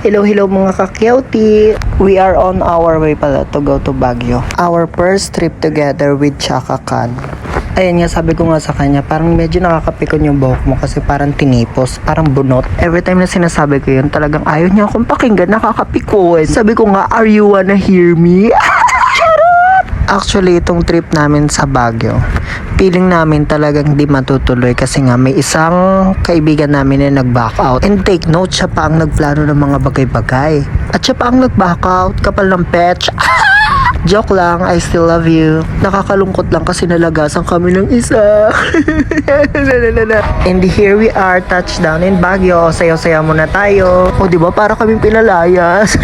Hello mga kakyauti! We are on our way pala to go to Baguio. Our first trip together with Chaka Khan. Ayan nga, sabi ko nga sa kanya, parang medyo nakakapikon yung buhok mo kasi parang tinipos, parang bunot. Every time na sinasabi ko yun, talagang ayaw niya akong pakinggan, nakakapikon. Sabi ko nga, are you wanna hear me? Actually, itong trip namin sa Baguio, feeling namin talagang di matutuloy kasi nga may isang kaibigan namin na nag-back out. And take note, siya pa ang nagplano ng mga bagay-bagay. At siya pa ang nag-back out, kapal ng petch. Joke lang, I still love you. Nakakalungkot lang kasi nalagasan kami ng isa. And here we are, touchdown in Baguio. Sayaw-sayaw muna tayo. O diba, para kaming pinalayas.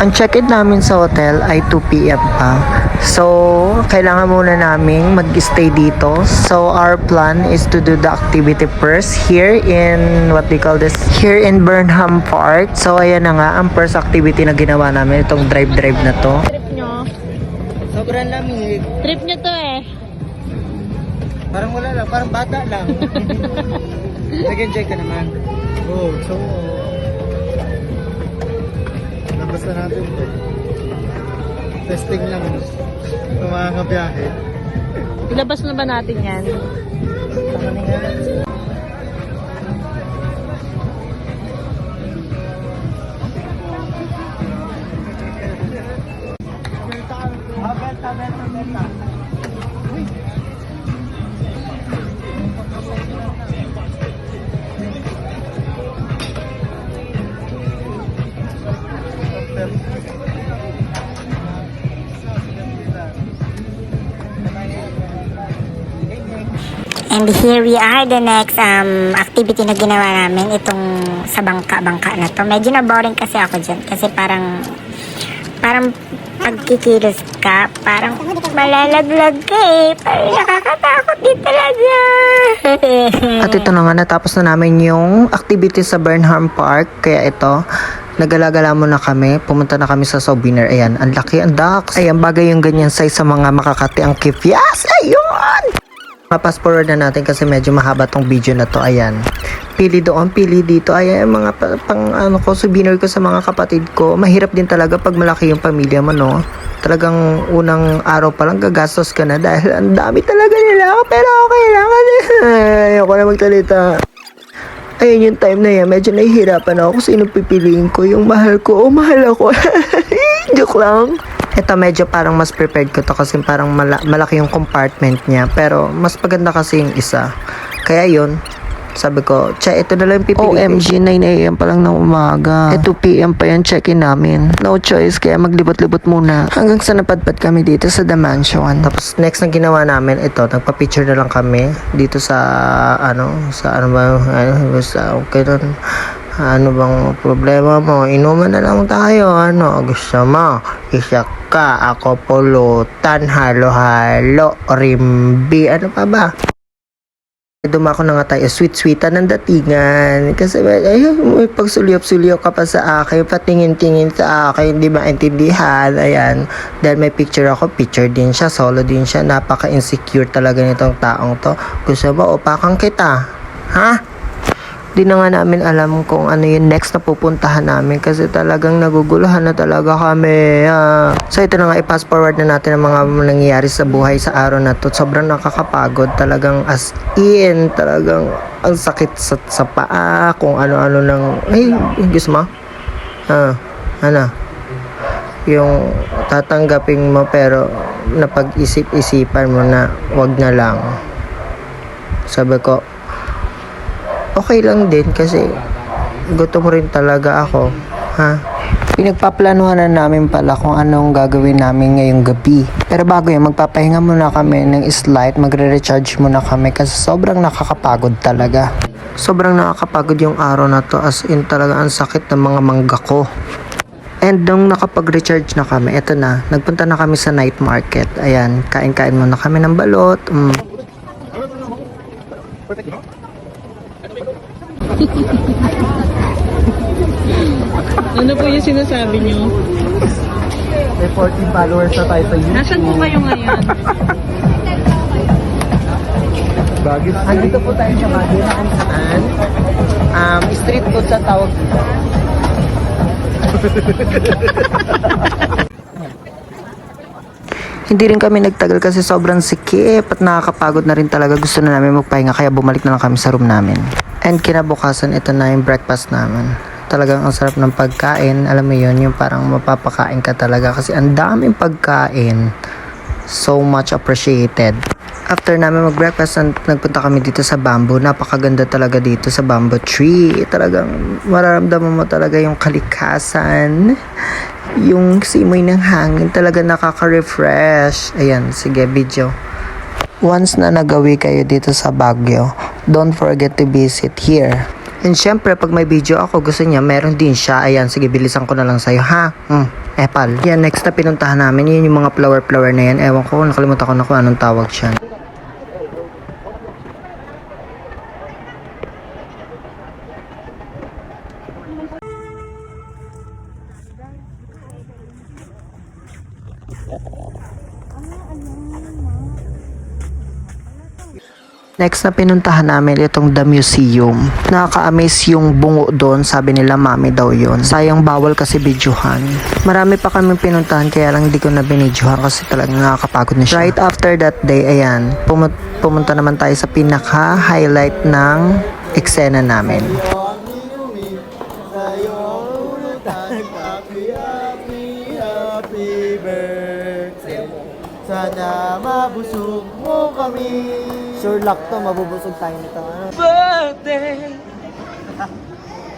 Ang check-in namin sa hotel ay 2 p.m. pa. So, kailangan muna naming mag-stay dito. So, our plan is to do the activity first here in, what we call this, here in Burnham Park. So, ayan na nga, ang first activity na ginawa namin, itong drive-drive na to. Sobrang lamig. Trip nyo to eh. Parang wala lang, parang bata lang. Nag-enjoy ka naman. Oh, so... Labas na natin. Testing lang. Ito mga kabiyahe. Ilabas na ba natin yan? Tama na nga. And here we are, the next activity na ginawa namin, itong sa bangka na to. Medyo na-boring kasi ako dyan kasi parang pagkikilos ka, parang malalaglag ka eh. Parang nakakatakot din talaga. At ito na nga, natapos na namin yung activity sa Burnham Park. Kaya ito, nagalagala muna kami. Pumunta na kami sa souvenir. Ayan, ang laki ang ducks. Ayan, bagay yung ganyan size sa mga makakati ang kipias. Ayun! Pass forward na natin kasi medyo mahaba tong video na to. Ayan. Pili doon, pili dito. Ayan, mga souvenir ko sa mga kapatid ko. Mahirap din talaga pag malaki yung pamilya mo, no? Talagang unang araw pa lang gagastos ka na dahil ang dami talaga nila. Pero okay lang. Ayoko na magsalita. Ayun yung time na yan, medyo nahihirapan ako kung sino pipiliin ko. Yung mahal ko o mahal ako. Joke lang. Ito medyo parang mas prepared ko to kasi parang malaki yung compartment niya. Pero mas maganda kasi yung isa. Kaya yun, sabi ko, ito na lang yung pipiliin. OMG, 9 a.m. pa lang ng umaga. 2 p.m. pa yan check-in namin. No choice, kaya maglibot-libot muna. Hanggang sa napadpad kami dito sa The Mansion. Tapos next na ginawa namin, ito, nagpa-picture na lang kami dito sa, okay nun. Ano bang problema mo? Inuman na lang tayo. Ano gusto mo? Isa ka, ako pulutan, halo-halo, rimbi, ano pa ba? Dumako na nga tayo, sweet-sweetan ng datingan. Kasi ayun, may pagsulyap-sulyap ka pa sa akin, patingin-tingin sa akin, hindi maintindihan. Ayan, dahil may picture ako, picture din siya, solo din siya. Napaka-insecure talaga nitong taong to. Gusto mo, upakan kita? Ha? Di na nga namin alam kung ano yung next na pupuntahan namin kasi talagang naguguluhan na talaga kami. So ito na nga, i-pass forward na natin ang mga nangyayari sa buhay sa araw na to. Sobrang nakakapagod talagang as in, talagang ang sakit sa paa, kung ano-ano ng, gusto mo? Ano? Yung tatanggapin mo pero napag-isip-isipan mo na wag na lang. Sabi ko, okay lang din kasi gutom rin talaga ako. Pinagpaplanuhan na namin pala kung anong gagawin namin ngayong gabi. Pero bago yun, magpapahinga muna kami ng slight, magre-recharge muna kami kasi sobrang nakakapagod talaga. Sobrang nakakapagod yung araw na to, as in talaga ang sakit ng mga mangga ko. And nung nakapag-recharge na kami, eto na, nagpunta na kami sa night market. Ayan, kain-kain muna kami ng balot. Ano po yung sinasabi nyo? May 14 followers na tayo sa YouTube. Nasaan po kayo ngayon? Baguio. Andito po tayo sa Baguio na kung saan street food sa tawag dito. Hindi rin kami nagtagal kasi sobrang sikip at nakakapagod na rin talaga. Gusto na namin magpahinga kaya bumalik na lang kami sa room namin. And kinabukasan, ito na yung breakfast namin. Talagang ang sarap ng pagkain. Alam mo yun, yung parang mapapakain ka talaga kasi ang daming pagkain. So much appreciated. After namin mag-breakfast, nagpunta kami dito sa bamboo. Napakaganda talaga dito sa bamboo tree. Talagang mararamdaman mo talaga yung kalikasan. Yung simoy ng hangin talaga nakaka-refresh. Ayan, sige, video. Once na nagawi kayo dito sa Baguio, don't forget to visit here. And syempre, pag may video ako, gusto niya, meron din siya. Ayan, sige, bilisan ko na lang sa'yo, ha? Epal. Yan, next na pinuntahan namin, yun yung mga flower na yan. Ewan ko, nakalimutan ko na kung anong tawag siya. Next na pinuntahan namin itong The Museum. Nakaka-amaze yung bungo doon, sabi nila mami daw yun. Sayang bawal kasi videohan. Marami pa kami pinuntahan kaya lang hindi ko na binidyohan kasi talagang nakakapagod na siya. Right after that day, ayan, pumunta naman tayo sa pinaka-highlight ng eksena namin. Happy birthday. Sana mabusog mo kami. Sure luck to, mabubusog tayo nito. Birthday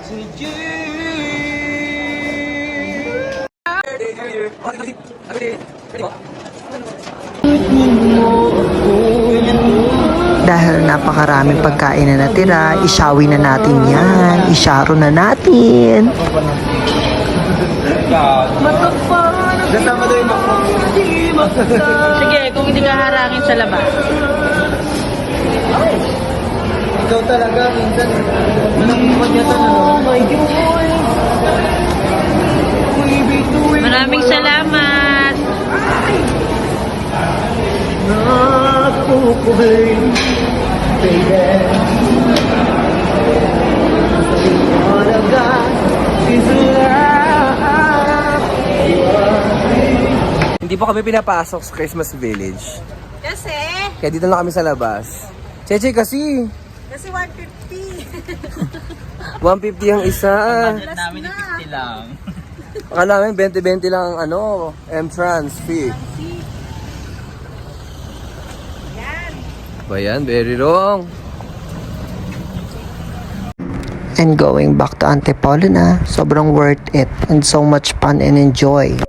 to you. Dahil napakaraming pagkain na natira, isyawi na natin yan. Isyaro na natin. Kasama daw yung ako. Sige, kung hindi ka harangin sa labas. Ikaw talaga, minsan. Malangkot niya ito, oh my God. Maraming salamat. Nakukuhay, baby. All of God is love. Hindi pa kami pinapasok sa Christmas Village. Kasi? Kaya dito lang kami sa labas. Cheche kasi. Kasi 150. 150 ang isa. Namin 50 lang. Akala namin 20-20 lang ang entrance fee. Ba yan? Very wrong. And going back to Antipolo na, sobrang worth it and so much fun and enjoy.